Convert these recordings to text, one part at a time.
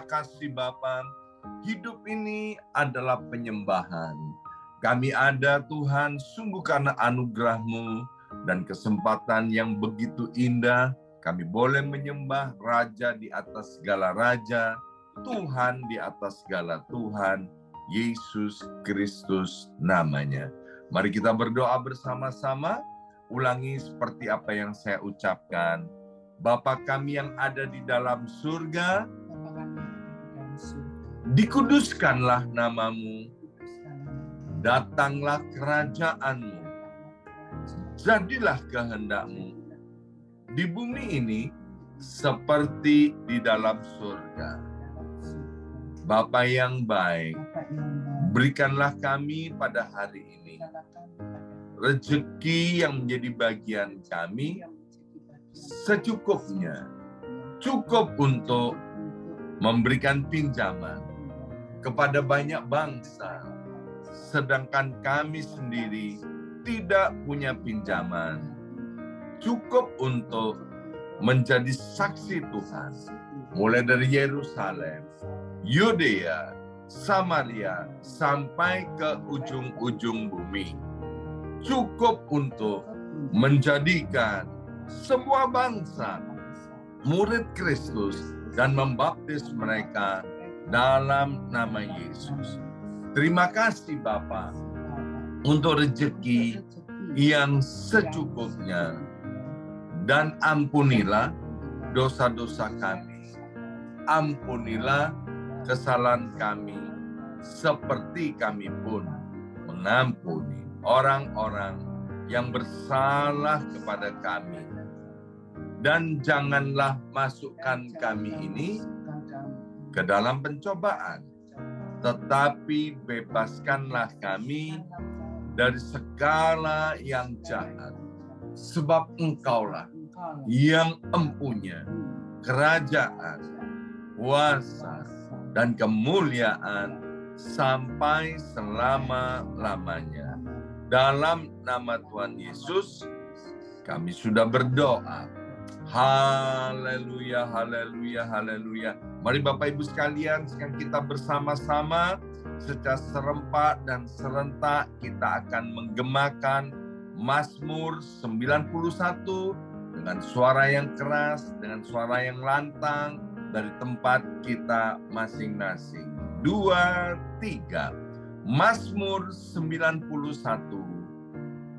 kasih Bapa. Hidup ini adalah penyembahan. Kami ada Tuhan sungguh karena anugerah-Mu dan kesempatan yang begitu indah. Kami boleh menyembah Raja di atas segala Raja, Tuhan di atas segala Tuhan, Yesus Kristus namanya. Mari kita berdoa bersama-sama. Ulangi seperti apa yang saya ucapkan. Bapa kami yang ada di dalam surga, dikuduskanlah nama-Mu, datanglah kerajaan-Mu, jadilah kehendak-Mu di bumi ini seperti di dalam surga. Bapa yang baik, berikanlah kami pada hari ini rezeki yang menjadi bagian kami secukupnya, cukup untuk memberikan pinjaman kepada banyak bangsa, sedangkan kami sendiri tidak punya pinjaman, cukup untuk menjadi saksi Tuhan, mulai dari Yerusalem, Yudea, Samaria, sampai ke ujung-ujung bumi. Cukup untuk menjadikan semua bangsa murid Kristus dan membaptis mereka dalam nama Yesus. Terima kasih Bapa untuk rezeki yang secukupnya, dan ampunilah dosa-dosa kami. Ampunilah kesalahan kami seperti kami pun mengampuni orang-orang yang bersalah kepada kami. Dan janganlah masukkan kami ini ke dalam pencobaan, tetapi bebaskanlah kami dari segala yang jahat. Sebab Engkaulah yang empunya kerajaan, kuasa, dan kemuliaan sampai selama-lamanya. Dalam nama Tuhan Yesus, kami sudah berdoa. Haleluya, haleluya, haleluya. Mari Bapak Ibu sekalian, sekarang kita bersama-sama secara serempak dan serentak kita akan menggemakan Mazmur 91 dengan suara yang keras, dengan suara yang lantang dari tempat kita masing-masing. 2, 3. Mazmur 91.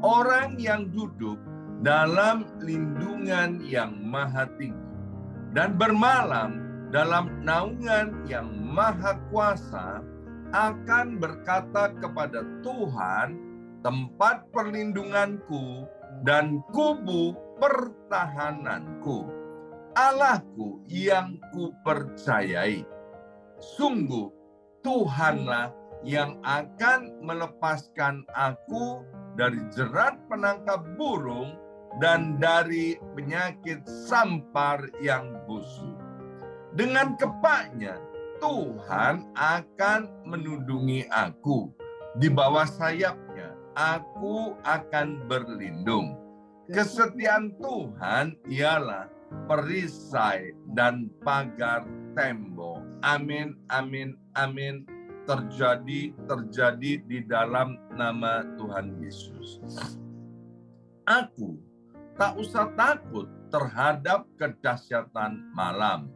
Orang yang duduk dalam lindungan yang maha tinggi dan bermalam dalam naungan yang maha kuasa akan berkata kepada Tuhan, tempat perlindunganku dan kubu pertahananku, Allahku yang kupercayai. Sungguh Tuhanlah yang akan melepaskan aku dari jerat penangkap burung dan dari penyakit sampar yang busuk. Dengan kepaknya Tuhan akan menundungi aku. Di bawah sayapnya aku akan berlindung. Kesetiaan Tuhan ialah perisai dan pagar tembok. Amin, amin, amin. Terjadi di dalam nama Tuhan Yesus. Aku tak usah takut terhadap kedahsyatan malam,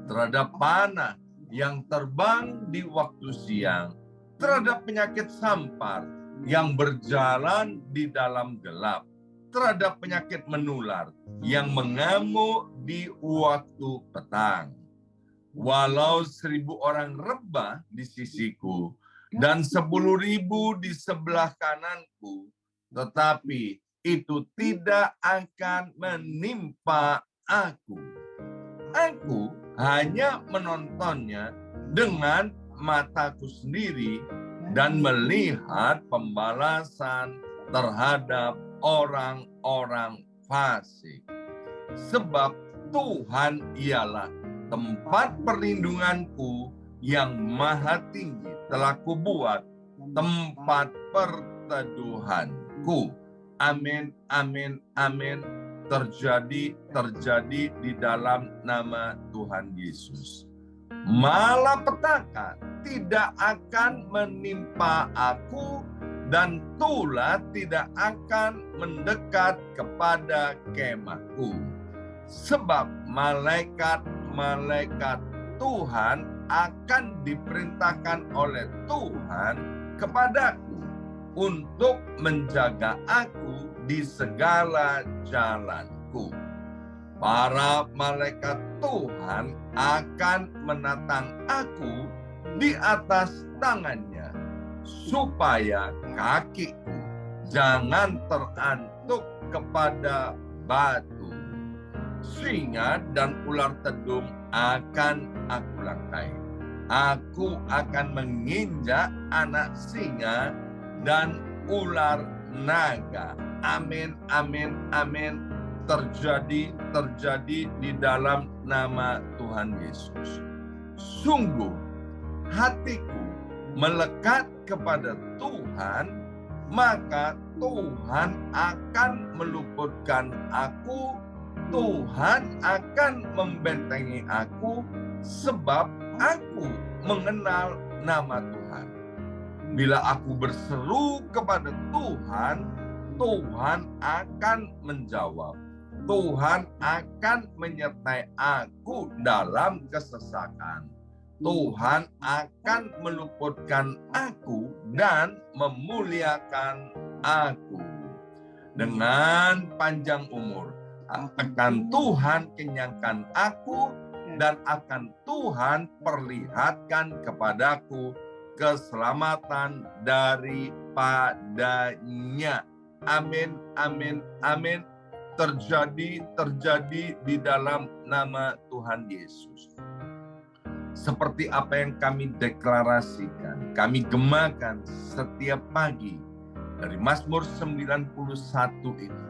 terhadap panah yang terbang di waktu siang, terhadap penyakit sampar yang berjalan di dalam gelap, terhadap penyakit menular yang mengamuk di waktu petang. Walau 1.000 orang rebah di sisiku dan 10.000 di sebelah kananku, tetapi itu tidak akan menimpa aku. Aku hanya menontonnya dengan mataku sendiri dan melihat pembalasan terhadap orang-orang fasik. Sebab Tuhan ialah tempat perlindunganku yang maha tinggi, telah kubuat tempat perteduhanku. Amin, amin, amin. Terjadi di dalam nama Tuhan Yesus. malapetaka tidak akan menimpa aku, dan tulah tidak akan mendekat kepada kemahku. Sebab malaikat-malaikat Tuhan akan diperintahkan oleh Tuhan kepadaku untuk menjaga aku di segala jalanku. Para malaikat Tuhan akan menatang aku di atas tangannya, supaya kakiku jangan terantuk kepada batu. Singa dan ular tedung akan aku langkai. Aku akan menginjak anak singa dan ular naga. Amin, amin, amin. Terjadi di dalam nama Tuhan Yesus. Sungguh hatiku melekat kepada Tuhan, maka Tuhan akan meluputkan aku, Tuhan akan membentengi aku, sebab aku mengenal nama Tuhan. Bila aku berseru kepada Tuhan, Tuhan akan menjawab. Tuhan akan menyertai aku dalam kesesakan. Tuhan akan meluputkan aku dan memuliakan aku. Dengan panjang umur akan Tuhan kenyangkan aku, dan akan Tuhan perlihatkan kepadaku keselamatan daripadanya. Amin, amin, amin. Terjadi di dalam nama Tuhan Yesus. Seperti apa yang kami deklarasikan, kami gemakan setiap pagi dari Mazmur 91 ini.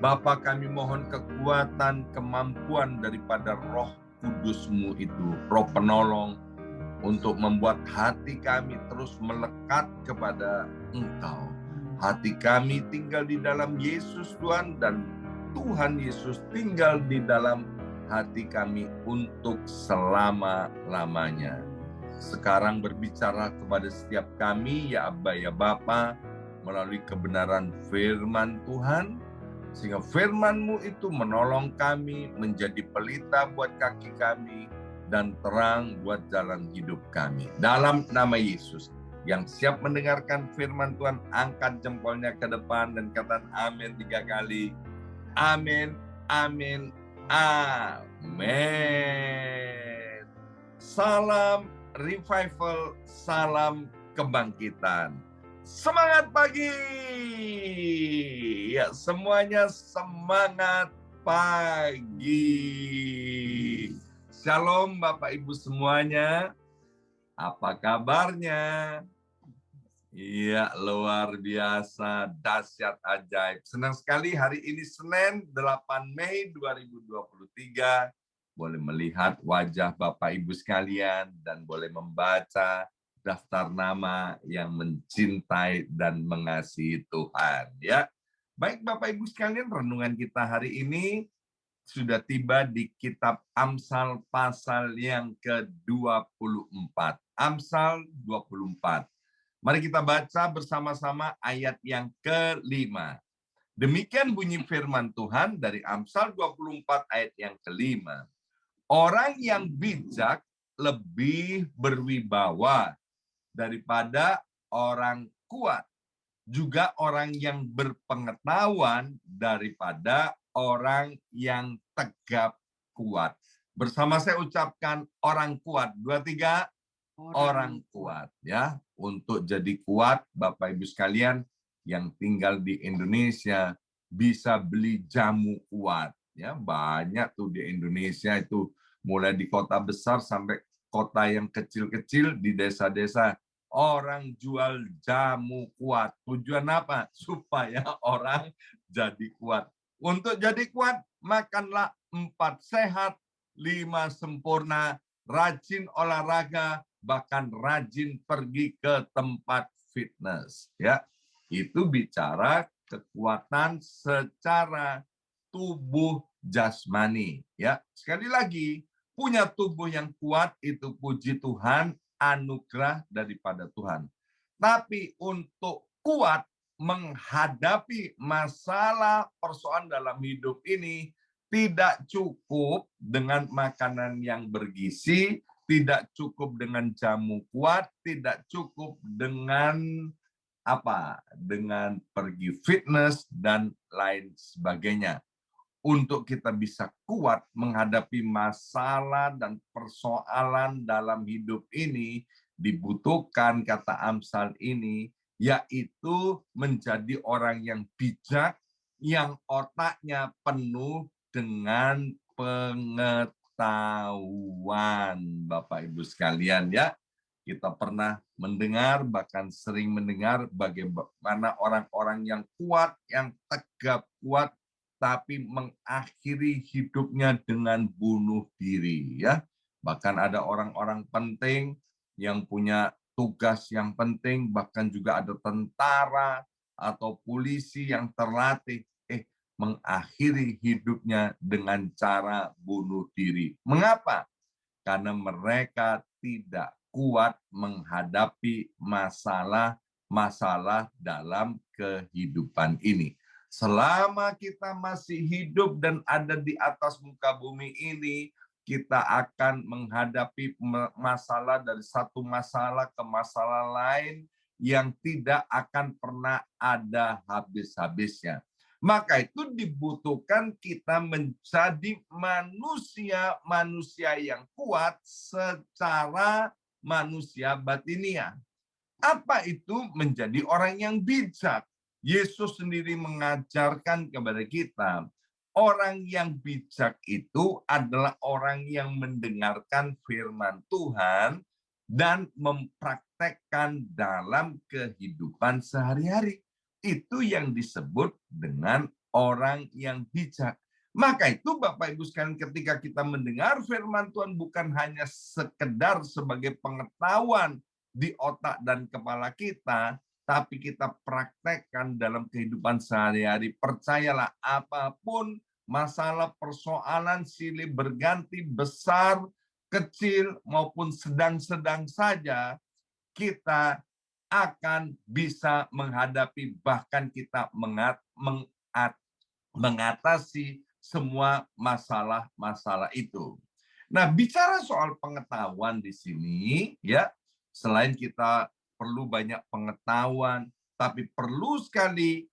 Bapa, kami mohon kekuatan, kemampuan daripada Roh Kudus-Mu itu, Roh penolong, untuk membuat hati kami terus melekat kepada Engkau. Hati kami tinggal di dalam Yesus Tuhan, dan Tuhan Yesus tinggal di dalam hati kami untuk selama-lamanya. Sekarang berbicara kepada setiap kami, ya Abba, ya Bapa, melalui kebenaran firman Tuhan, sehingga firman-Mu itu menolong kami, menjadi pelita buat kaki kami, dan terang buat jalan hidup kami. Dalam nama Yesus, yang siap mendengarkan firman Tuhan, angkat jempolnya ke depan dan katakan amin 3 kali. Amin, amin, amin. Salam revival, salam kebangkitan. Semangat pagi. Ya, semuanya semangat pagi. Shalom Bapak Ibu semuanya. Apa kabarnya? Iya, luar biasa, dahsyat, ajaib. Senang sekali hari ini Senin 8 Mei 2023 boleh melihat wajah Bapak Ibu sekalian dan boleh membaca daftar nama yang mencintai dan mengasihi Tuhan, ya. Baik Bapak Ibu sekalian, renungan kita hari ini sudah tiba di kitab Amsal pasal yang ke-24. Amsal 24. Mari kita baca bersama-sama ayat yang ke-5. Demikian bunyi firman Tuhan dari Amsal 24 ayat yang ke-5. Orang yang bijak lebih berwibawa daripada orang kuat. Juga orang yang berpengetahuan daripada orang yang tegap kuat. Bersama saya ucapkan orang kuat. 2, 3. Orang kuat, ya. Untuk jadi kuat, Bapak Ibu sekalian yang tinggal di Indonesia bisa beli jamu kuat, ya. Banyak tuh di Indonesia itu, mulai di kota besar sampai kota yang kecil-kecil di desa-desa, orang jual jamu kuat. Tujuan apa? Supaya orang jadi kuat. Untuk jadi kuat, makanlah 4 sehat, 5 sempurna, rajin olahraga, bahkan rajin pergi ke tempat fitness, ya. Itu bicara kekuatan secara tubuh jasmani, ya. Sekali lagi, punya tubuh yang kuat itu puji Tuhan, anugerah daripada Tuhan. Tapi untuk kuat menghadapi masalah persoalan dalam hidup ini tidak cukup dengan makanan yang bergizi, tidak cukup dengan jamu kuat, tidak cukup dengan dengan pergi fitness dan lain sebagainya. Untuk kita bisa kuat menghadapi masalah dan persoalan dalam hidup ini, dibutuhkan kata Amsal ini, yaitu menjadi orang yang bijak, yang otaknya penuh dengan pengetahuan. Bapak Ibu sekalian ya, kita pernah mendengar, bahkan sering mendengar bagaimana orang-orang yang kuat, yang tegap kuat, tapi mengakhiri hidupnya dengan bunuh diri. Ya, bahkan ada orang-orang penting yang punya tugas yang penting, bahkan juga ada tentara atau polisi yang terlatih, mengakhiri hidupnya dengan cara bunuh diri. Mengapa? Karena mereka tidak kuat menghadapi masalah-masalah dalam kehidupan ini. Selama kita masih hidup dan ada di atas muka bumi ini, kita akan menghadapi masalah dari satu masalah ke masalah lain yang tidak akan pernah ada habis-habisnya. Maka itu dibutuhkan kita menjadi manusia-manusia yang kuat secara manusia batiniah. Apa itu menjadi orang yang bijak? Yesus sendiri mengajarkan kepada kita, orang yang bijak itu adalah orang yang mendengarkan firman Tuhan dan mempraktekkan dalam kehidupan sehari-hari. Itu yang disebut dengan orang yang bijak. Maka itu Bapak Ibu sekalian, ketika kita mendengar firman Tuhan bukan hanya sekedar sebagai pengetahuan di otak dan kepala kita, tapi kita praktekkan dalam kehidupan sehari-hari. Percayalah, apapun masalah persoalan silih berganti, besar, kecil, maupun sedang-sedang saja, kita akan bisa menghadapi, bahkan kita mengatasi semua masalah-masalah itu. Nah, bicara soal pengetahuan di sini, ya, selain kita perlu banyak pengetahuan, tapi perlu sekali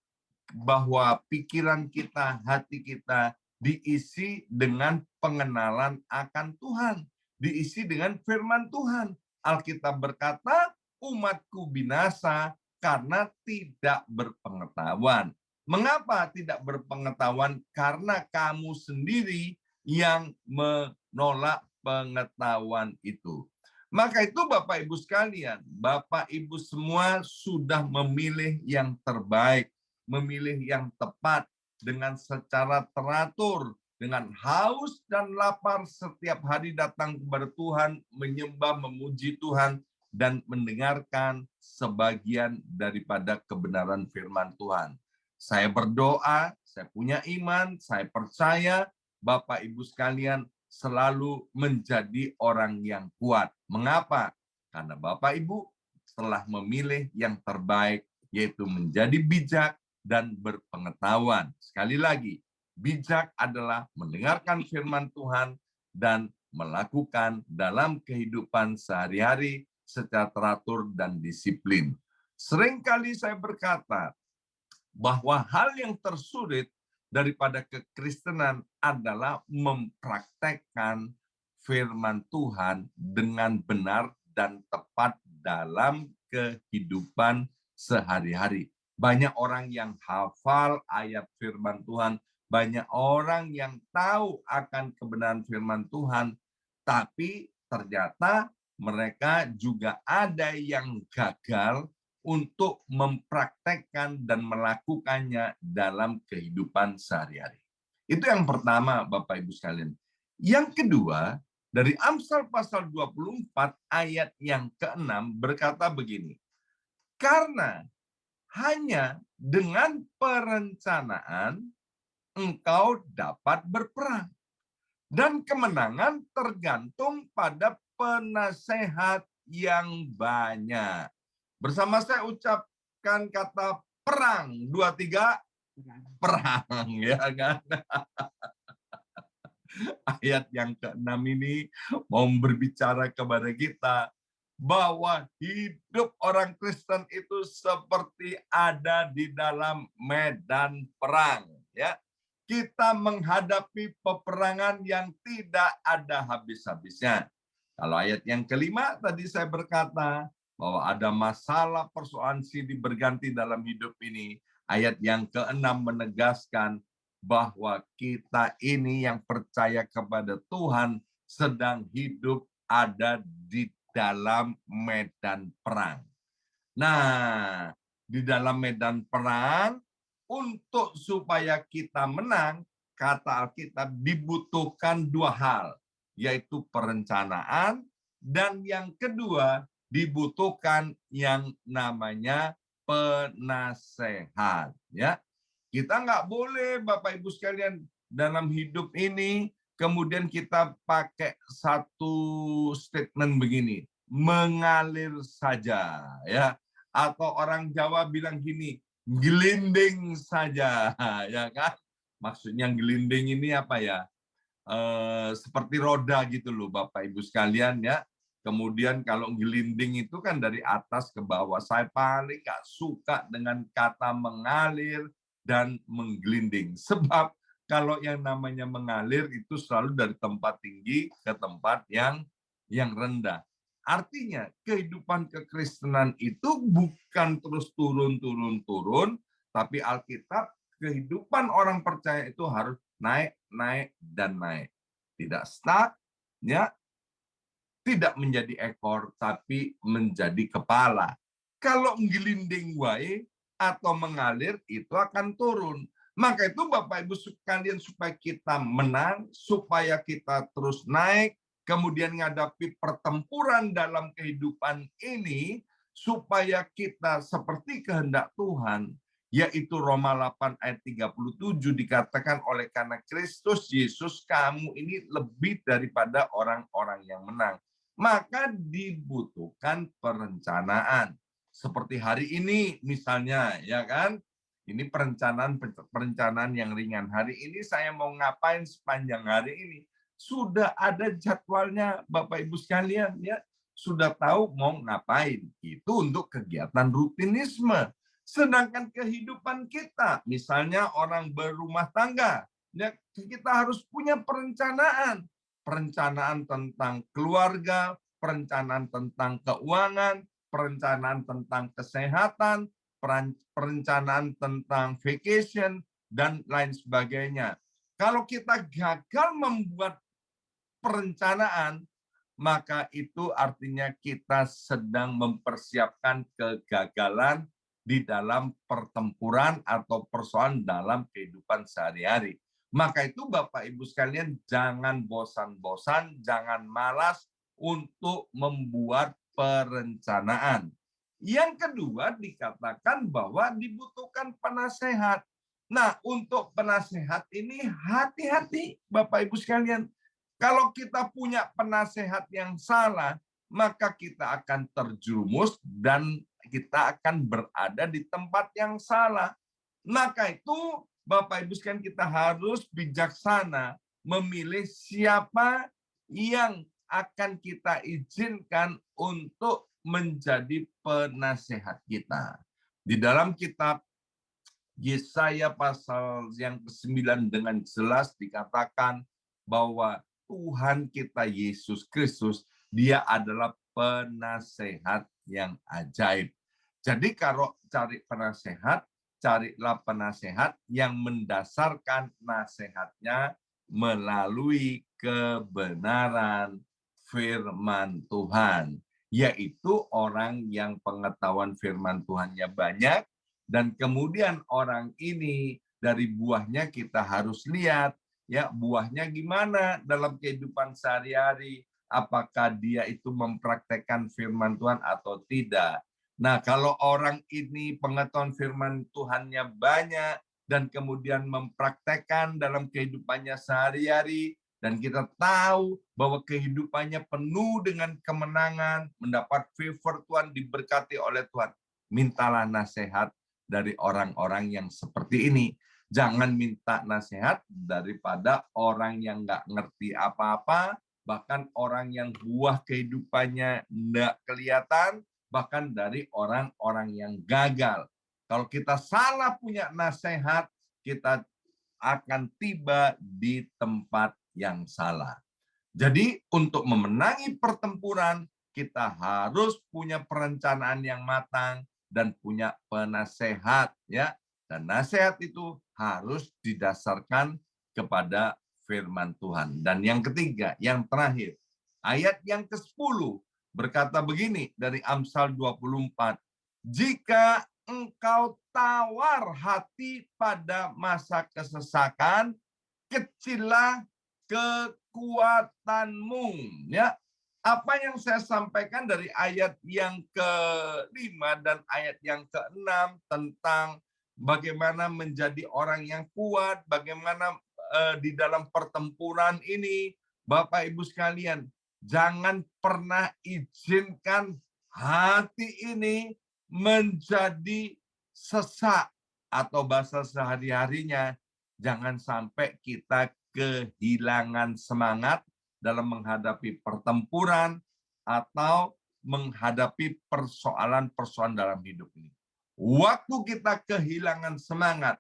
bahwa pikiran kita, hati kita diisi dengan pengenalan akan Tuhan, diisi dengan firman Tuhan. Alkitab berkata, umatku binasa karena tidak berpengetahuan. Mengapa tidak berpengetahuan? Karena kamu sendiri yang menolak pengetahuan itu. Maka itu Bapak Ibu sekalian, Bapak Ibu semua sudah memilih yang terbaik, memilih yang tepat dengan secara teratur, dengan haus dan lapar setiap hari datang kepada Tuhan, menyembah, memuji Tuhan, dan mendengarkan sebagian daripada kebenaran firman Tuhan. Saya berdoa, saya punya iman, saya percaya Bapak Ibu sekalian selalu menjadi orang yang kuat. Mengapa? Karena Bapak Ibu telah memilih yang terbaik, yaitu menjadi bijak dan berpengetahuan. Sekali lagi, bijak adalah mendengarkan firman Tuhan dan melakukan dalam kehidupan sehari-hari secara teratur dan disiplin. Seringkali saya berkata bahwa hal yang tersulit daripada kekristenan adalah mempraktekkan firman Tuhan dengan benar dan tepat dalam kehidupan sehari-hari. Banyak orang yang hafal ayat firman Tuhan, banyak orang yang tahu akan kebenaran firman Tuhan, tapi ternyata mereka juga ada yang gagal untuk mempraktekkan dan melakukannya dalam kehidupan sehari-hari. Itu yang pertama, Bapak Ibu sekalian. Yang kedua, dari Amsal pasal 24 ayat yang ke-6 berkata begini, karena hanya dengan perencanaan engkau dapat berperang. Dan kemenangan tergantung pada penasehat yang banyak. Bersama saya ucapkan kata perang. 2, 3, perang. Ya kan? Ayat yang ke-6 ini mau berbicara kepada kita bahwa hidup orang Kristen itu seperti ada di dalam medan perang, ya. Kita menghadapi peperangan yang tidak ada habis-habisnya. Kalau ayat yang kelima tadi saya berkata bahwa ada masalah persoalan silih berganti dalam hidup ini. Ayat yang keenam menegaskan bahwa kita ini yang percaya kepada Tuhan sedang hidup ada di dalam medan perang. Nah, di dalam medan perang, untuk supaya kita menang, kata Alkitab dibutuhkan 2 hal, yaitu perencanaan, dan yang kedua dibutuhkan yang namanya penasehat. Ya, kita nggak boleh, Bapak Ibu sekalian, dalam hidup ini kemudian kita pakai satu statement begini, mengalir saja, ya. Atau orang Jawa bilang gini, gelinding saja, ya kan? Maksudnya gelinding ini apa ya? Seperti roda gitu loh, Bapak Ibu sekalian, ya. Kemudian kalau gelinding itu kan dari atas ke bawah. Saya paling nggak suka dengan kata mengalir dan menggelinding. Sebab kalau yang namanya mengalir itu selalu dari tempat tinggi ke tempat yang rendah. Artinya kehidupan kekristenan itu bukan terus turun, tapi Alkitab kehidupan orang percaya itu harus naik, naik, dan naik. Tidak stuck, ya, tidak menjadi ekor, tapi menjadi kepala. Kalau gelinding wae atau mengalir, itu akan turun. Maka itu Bapak Ibu sekalian, supaya kita menang, supaya kita terus naik, kemudian menghadapi pertempuran dalam kehidupan ini, supaya kita seperti kehendak Tuhan, yaitu Roma 8 ayat 37 dikatakan, oleh karena Kristus Yesus kamu ini lebih daripada orang-orang yang menang. Maka dibutuhkan perencanaan. Seperti hari ini misalnya, ya kan? Ini perencanaan yang ringan. Hari ini saya mau ngapain sepanjang hari ini? Sudah ada jadwalnya, Bapak Ibu sekalian, ya. Sudah tahu mau ngapain. Itu untuk kegiatan rutinisme. Sedangkan kehidupan kita, misalnya orang berumah tangga, ya, kita harus punya perencanaan. Perencanaan tentang keluarga, perencanaan tentang keuangan, perencanaan tentang kesehatan, perencanaan tentang vacation, dan lain sebagainya. Kalau kita gagal membuat perencanaan, maka itu artinya kita sedang mempersiapkan kegagalan di dalam pertempuran atau persoalan dalam kehidupan sehari-hari. Maka itu Bapak Ibu sekalian, jangan bosan-bosan, jangan malas untuk membuat perencanaan. Yang kedua dikatakan bahwa dibutuhkan penasehat. Nah, untuk penasehat ini hati-hati Bapak Ibu sekalian. Kalau kita punya penasehat yang salah, maka kita akan terjerumus dan kita akan berada di tempat yang salah. Maka itu Bapak Ibu sekalian, kita harus bijaksana memilih siapa yang akan kita izinkan untuk menjadi penasehat kita. Di dalam kitab Yesaya pasal yang ke-9 dengan jelas dikatakan bahwa Tuhan kita Yesus Kristus, dia adalah penasehat yang ajaib. Jadi kalau cari penasehat, carilah penasehat yang mendasarkan nasihatnya melalui kebenaran firman Tuhan, yaitu orang yang pengetahuan firman Tuhannya banyak, dan kemudian orang ini dari buahnya kita harus lihat, ya, buahnya gimana dalam kehidupan sehari-hari, apakah dia itu mempraktekkan firman Tuhan atau tidak. Nah, kalau orang ini pengetahuan firman Tuhannya banyak dan kemudian mempraktekkan dalam kehidupannya sehari-hari, dan kita tahu bahwa kehidupannya penuh dengan kemenangan, mendapat favor Tuhan, diberkati oleh Tuhan. Mintalah nasihat dari orang-orang yang seperti ini. Jangan minta nasihat daripada orang yang nggak ngerti apa-apa, bahkan orang yang buah kehidupannya nggak kelihatan, bahkan dari orang-orang yang gagal. Kalau kita salah punya nasihat, kita akan tiba di tempat yang salah. Jadi untuk memenangi pertempuran, kita harus punya perencanaan yang matang dan punya penasehat, ya. Dan nasihat itu harus didasarkan kepada firman Tuhan. Dan yang ketiga, yang terakhir, ayat yang ke-10 berkata begini dari Amsal 24, jika engkau tawar hati pada masa kesesakan, kecillah kekuatanmu. Ya, apa yang saya sampaikan dari ayat yang ke-5 dan ayat yang ke-6 tentang bagaimana menjadi orang yang kuat, bagaimana di dalam pertempuran ini, Bapak Ibu sekalian, jangan pernah izinkan hati ini menjadi sesak, atau bahasa sehari-harinya, jangan sampai kita kehilangan semangat dalam menghadapi pertempuran atau menghadapi persoalan-persoalan dalam hidup ini. Waktu kita kehilangan semangat,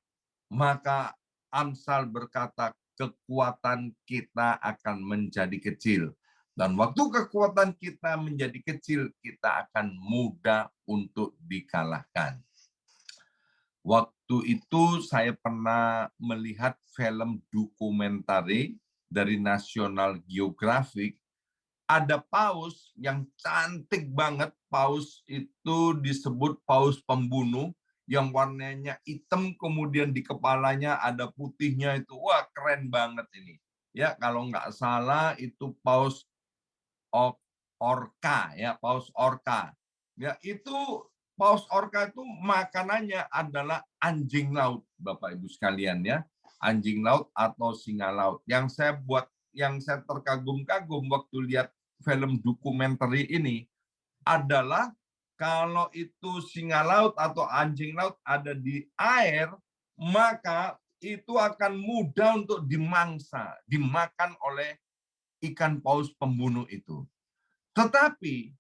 maka Amsal berkata kekuatan kita akan menjadi kecil. Dan waktu kekuatan kita menjadi kecil, kita akan mudah untuk dikalahkan. Waktu itu saya pernah melihat film dokumenter dari National Geographic. Ada paus yang cantik banget. Paus itu disebut paus pembunuh, yang warnanya hitam, kemudian di kepalanya ada putihnya itu. Wah, keren banget ini. Ya, kalau nggak salah itu paus orca, ya, paus orca. Ya, itu paus orca itu makanannya adalah anjing laut, Bapak Ibu sekalian, ya. Anjing laut atau singa laut. Yang saya terkagum-kagum waktu lihat film dokumenter ini adalah kalau itu singa laut atau anjing laut ada di air, maka itu akan mudah untuk dimangsa, dimakan oleh ikan paus pembunuh itu. Tetapi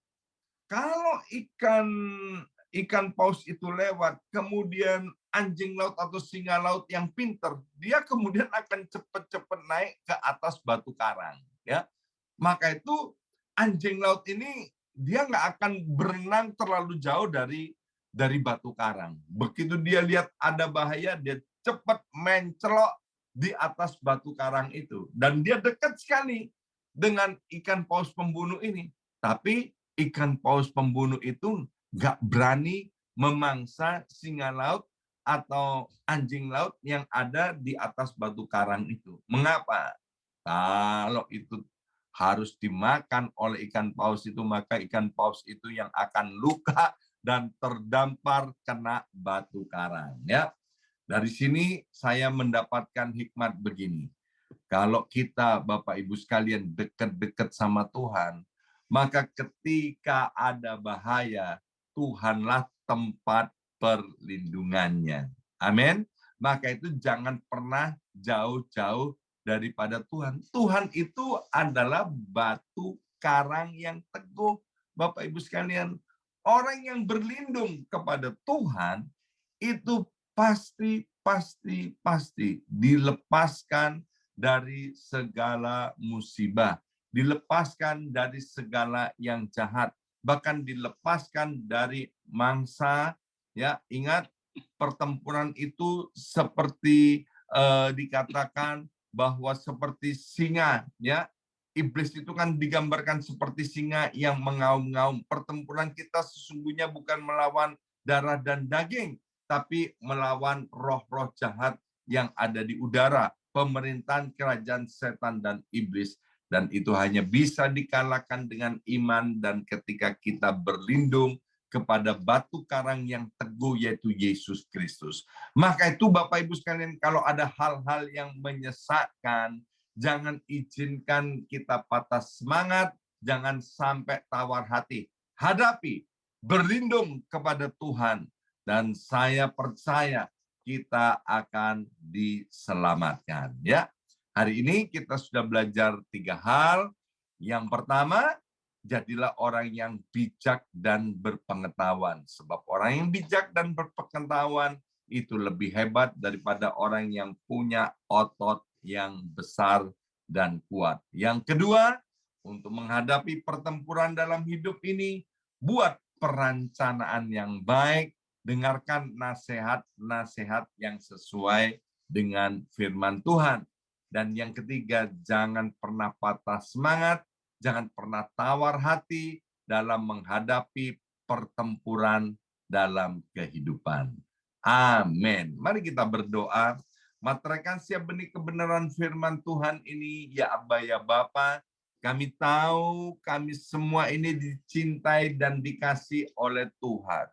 kalau ikan paus itu lewat, kemudian anjing laut atau singa laut yang pinter, dia kemudian akan cepat-cepat naik ke atas batu karang. Ya, maka itu anjing laut ini dia nggak akan berenang terlalu jauh dari batu karang. Begitu dia lihat ada bahaya, dia cepat mencelok di atas batu karang itu. Dan dia dekat sekali dengan ikan paus pembunuh ini. Tapi ikan paus pembunuh itu nggak berani memangsa singa laut atau anjing laut yang ada di atas batu karang itu. Mengapa? Kalau itu harus dimakan oleh ikan paus itu, maka ikan paus itu yang akan luka dan terdampar kena batu karang. Ya, dari sini saya mendapatkan hikmat begini. Kalau kita, Bapak Ibu sekalian, dekat-dekat sama Tuhan, maka ketika ada bahaya, Tuhanlah tempat perlindungannya. Amin. Maka itu jangan pernah jauh-jauh daripada Tuhan. Tuhan itu adalah batu karang yang teguh. Bapak Ibu sekalian, orang yang berlindung kepada Tuhan itu pasti dilepaskan dari segala musibah, dilepaskan dari segala yang jahat, bahkan dilepaskan dari mangsa. Ya, ingat pertempuran itu seperti dikatakan bahwa seperti singa, ya. Iblis itu kan digambarkan seperti singa yang mengaum-ngaum. Pertempuran kita sesungguhnya bukan melawan darah dan daging, tapi melawan roh-roh jahat yang ada di udara, pemerintahan kerajaan setan dan iblis. Dan itu hanya bisa dikalahkan dengan iman, dan ketika kita berlindung kepada batu karang yang teguh, yaitu Yesus Kristus. Maka itu Bapak Ibu sekalian, kalau ada hal-hal yang menyesakkan, Jangan izinkan kita patah semangat, jangan sampai tawar hati. Hadapi, berlindung kepada Tuhan, dan saya percaya kita akan diselamatkan. Ya, hari ini kita sudah belajar 3 hal. Yang pertama, jadilah orang yang bijak dan berpengetahuan. Sebab orang yang bijak dan berpengetahuan itu lebih hebat daripada orang yang punya otot yang besar dan kuat. Yang kedua, untuk menghadapi pertempuran dalam hidup ini, buat perencanaan yang baik, dengarkan nasihat-nasihat yang sesuai dengan firman Tuhan. Dan yang ketiga, jangan pernah patah semangat, jangan pernah tawar hati dalam menghadapi pertempuran dalam kehidupan. Amin. Mari kita berdoa. Materaikan siap benih kebenaran firman Tuhan ini, ya Aba, ya Bapa. Kami tahu kami semua ini dicintai dan dikasih oleh Tuhan.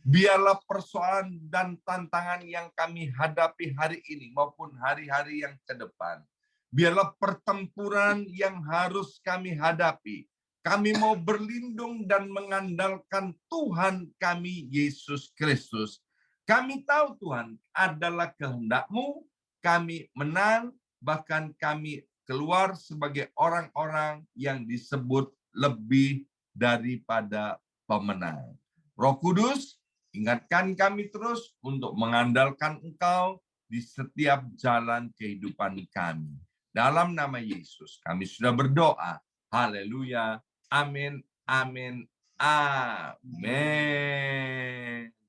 Biarlah persoalan dan tantangan yang kami hadapi hari ini maupun hari-hari yang ke depan. Biarlah pertempuran yang harus kami hadapi. Kami mau berlindung dan mengandalkan Tuhan kami, Yesus Kristus. Kami tahu Tuhan adalah kehendak-Mu, kami menang, bahkan kami keluar sebagai orang-orang yang disebut lebih daripada pemenang. Roh Kudus, ingatkan kami terus untuk mengandalkan Engkau di setiap jalan kehidupan kami. Dalam nama Yesus, kami sudah berdoa. Haleluya. Amin. Amin. Amin.